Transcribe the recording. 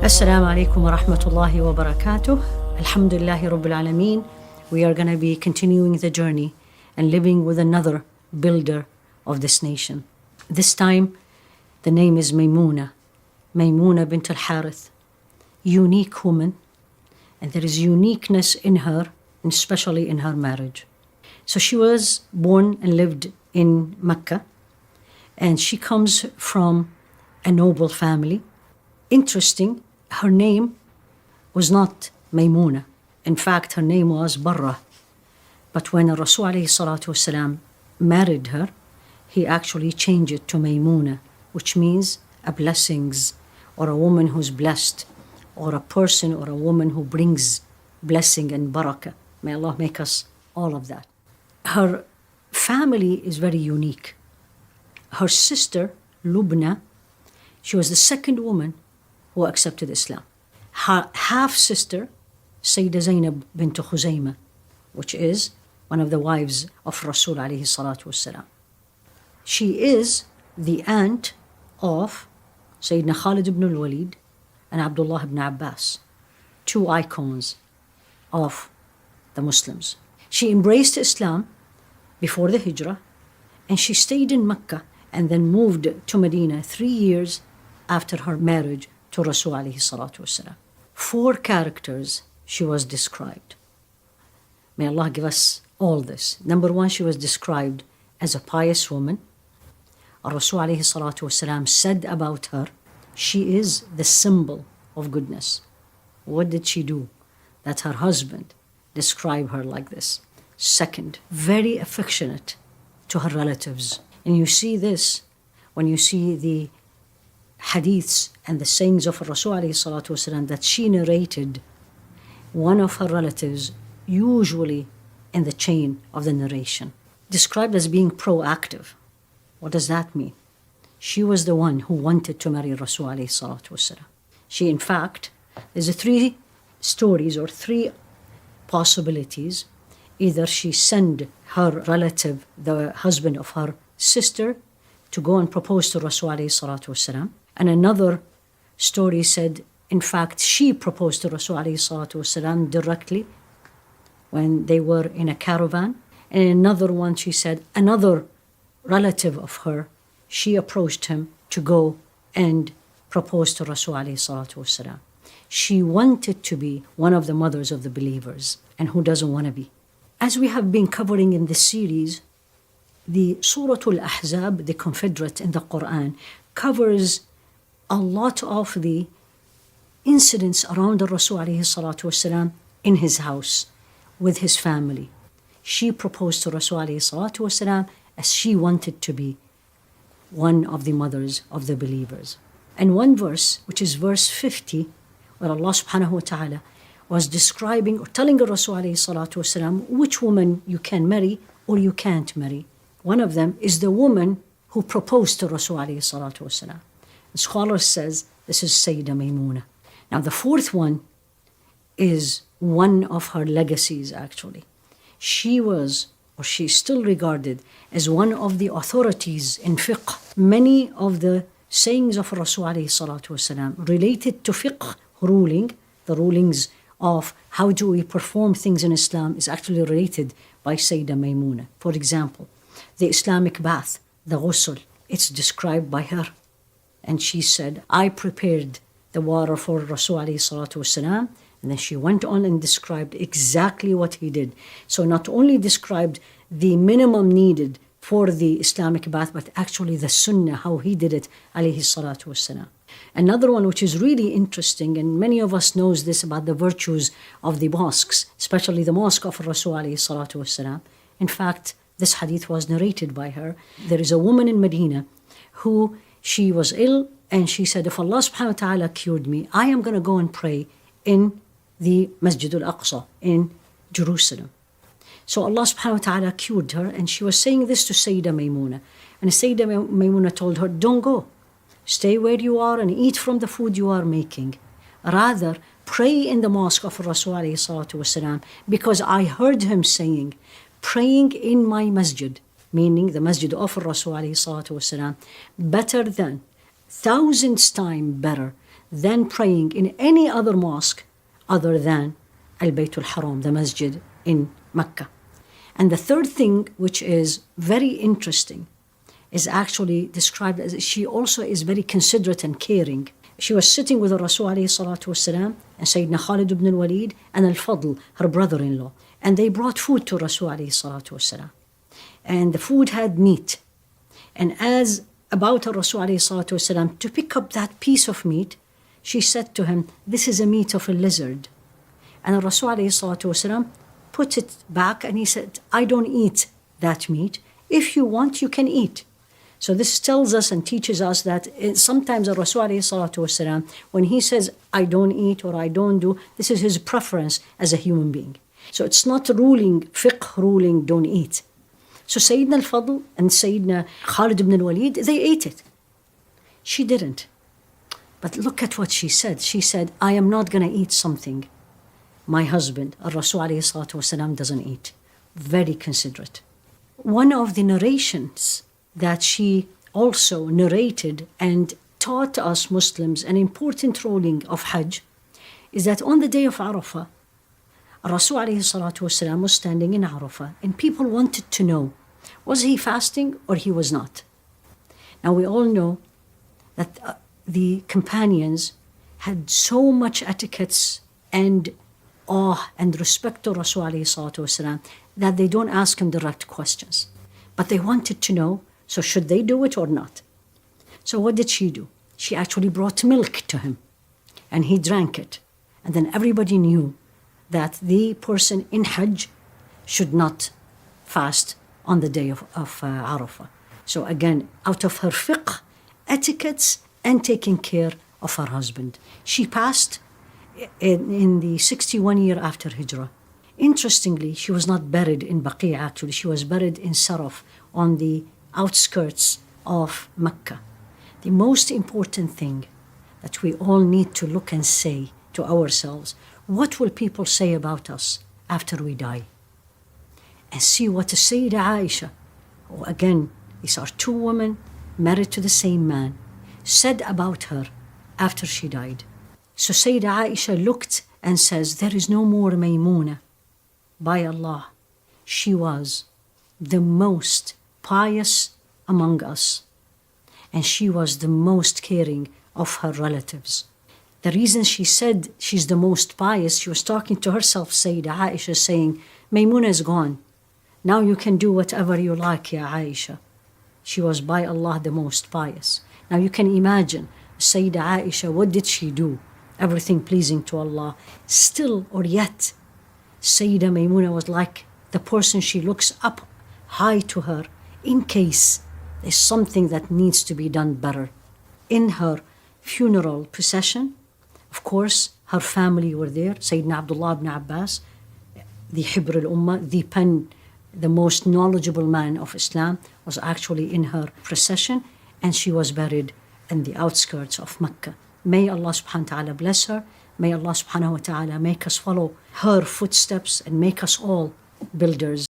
Assalamu alaikum wa rahmatullahi wa barakatuh. Alhamdulillahi Rabbil Alameen. We are going to be continuing the journey and living with another builder of this nation. This time, the name is Meymune. Meymune bint al-Harith. Unique woman. And there is uniqueness in her, and especially in her marriage. So she was born and lived in Mecca. And she comes from a noble family. Interesting, her name was not Meymune. In fact, her name was Barra. But when Rasul ﷺ married her, he actually changed it to Meymune, which means a blessings, or a woman who's blessed, or a person or a woman who brings blessing and barakah. May Allah make us all of that. Her family is very unique. Her sister, Lubna, she was the second woman who accepted Islam. Her half-sister, Sayyidah Zainab bint Khuzaymah, which is one of the wives of Rasul alayhi salatu wasalam. She is the aunt of Sayyidina Khalid ibn al-Walid and Abdullah ibn Abbas, two icons of the Muslims. She embraced Islam before the Hijrah, and she stayed in Mecca and then moved to Medina 3 years after her marriage to Rasul alayhi salatu wasalam. 4 characters she was described. May Allah give us all this. Number 1, she was described as a pious woman. Rasul alayhi salatu wasalam said about her, she is the symbol of goodness. What did she do that her husband described her like this? Second, very affectionate to her relatives. And you see this when you see the hadiths and the sayings of Rasul alayhi salatu wasalam that she narrated. One of her relatives, usually in the chain of the narration, described as being proactive. What does that mean? She was the one who wanted to marry Rasul alayhi salatu wasalam. She, in fact, there's 3 stories or 3 possibilities. Either she sent her relative, the husband of her sister, to go and propose to Rasul alayhi salatu wasalam. And another story said, in fact, she proposed to Rasul alayhi salatu wasalam directly when they were in a caravan. And another one, she said, another relative of her, she approached him to go and propose to Rasul alayhi salatu wasalam. She wanted to be one of the mothers of the believers. And who doesn't want to be? As we have been covering in this series, the Surah Al-Ahzab, the Confederate in the Quran, covers a lot of the incidents around the Rasul alayhi salatu wasalam in his house with his family. She proposed to Rasul alayhi salatu wasalam as she wanted to be one of the mothers of the believers. And one verse, which is verse 50, where Allah subhanahu wa ta'ala was describing or telling Rasul alayhi salatu wasalam which woman you can marry or you can't marry. One of them is the woman who proposed to Rasul alayhi salatu wasalam. The scholar says this is Sayyidah Meymune. Now the 4th one is one of her legacies actually. She was, or she is still regarded as one of the authorities in fiqh. Many of the sayings of Rasul alayhi salatu wasalam related to fiqh ruling, the rulings of how do we perform things in Islam, is actually related by Sayyidah Meymune. For example, the Islamic bath, the ghusl, it's described by her. And she said, I prepared the water for Rasul alayhi salatu wasalam. And then she went on and described exactly what he did. So not only described the minimum needed for the Islamic bath, but actually the sunnah, how he did it, alayhi salatu wasalam. Another one which is really interesting, and many of us knows this about the virtues of the mosques, especially the mosque of Rasul alayhi salatu wasalam. In fact, this hadith was narrated by her. There is a woman in Medina who she was ill, and she said, if Allah subhanahu wa ta'ala cured me, I am going to go and pray in the Masjid al-Aqsa in Jerusalem. So Allah subhanahu wa ta'ala cured her, and she was saying this to Sayyidah Meymune. And Sayyidah Meymune told her, don't go. Stay where you are and eat from the food you are making. Rather, pray in the mosque of Rasul alayhi salatu wasalam, because I heard him saying, praying in my masjid, meaning the masjid of Rasul alayhi salatu wasalam, better than thousands times better than praying in any other mosque other than Al-Bayt al-Haram, the masjid in Mecca. And the third thing, which is very interesting, is actually described as she also is very considerate and caring. She was sitting with the Rasul alayhi salatu wasalam and Sayyidina Khalid ibn al-Walid and Al-Fadl, her brother-in-law. And they brought food to Rasul alayhi salatu wasalam. And the food had meat. And as about Rasul alayhi salatu wasalam to pick up that piece of meat, she said to him, "This is a meat of a lizard." And Rasul alayhi salatu wasalam put it back and he said, "I don't eat that meat. If you want, you can eat." So this tells us and teaches us that sometimes Rasul alayhi salatu wasalam, when he says, "I don't eat" or "I don't do," this is his preference as a human being. So it's not ruling, fiqh ruling, don't eat. So Sayyidina al-Fadl and Sayyidina Khalid ibn al-Walid, they ate it. She didn't. But look at what she said. She said, "I am not going to eat something my husband, Rasul alayhi salatu wasalam, doesn't eat." Very considerate. One of the narrations that she also narrated and taught us Muslims an important ruling of Hajj is that on the day of Arafah, Rasul alayhi salatu wasalam was standing in Arafah and people wanted to know, was he fasting or he was not? Now we all know that the companions had so much etiquettes and awe and respect to Rasul alayhi salatu wasalam that they don't ask him direct questions. But they wanted to know, so should they do it or not? So what did she do? She actually brought milk to him and he drank it. And then everybody knew that the person in Hajj should not fast on the day of Arafah. So again, out of her fiqh, etiquettes, and taking care of her husband. She passed in the 61 year after Hijrah. Interestingly, she was not buried in Baqi' actually. She was buried in Saraf on the outskirts of Mecca. The most important thing that we all need to look and say to ourselves, what will people say about us after we die? And see what the Sayyidah Aisha, again, these are two women married to the same man, said about her after she died. So Sayyidah Aisha looked and says, "There is no more Meymune. By Allah, she was the most pious among us, and she was the most caring of her relatives." The reason she said she's the most pious, she was talking to herself, Sayyidah Aisha, saying, "Meymune is gone. Now you can do whatever you like, Ya Aisha." She was by Allah the most pious. Now you can imagine, Sayyidah Aisha, what did she do? Everything pleasing to Allah. Still or yet, Sayyidah Meymuna was like the person she looks up high to her in case there's something that needs to be done better. In her funeral procession, of course, her family were there. Sayyidina Abdullah ibn Abbas, the Hibr al-Ummah, the pen, the most knowledgeable man of Islam, was actually in her procession, and she was buried in the outskirts of Mecca. May Allah subhanahu wa ta'ala bless her. May Allah subhanahu wa ta'ala make us follow her footsteps and make us all builders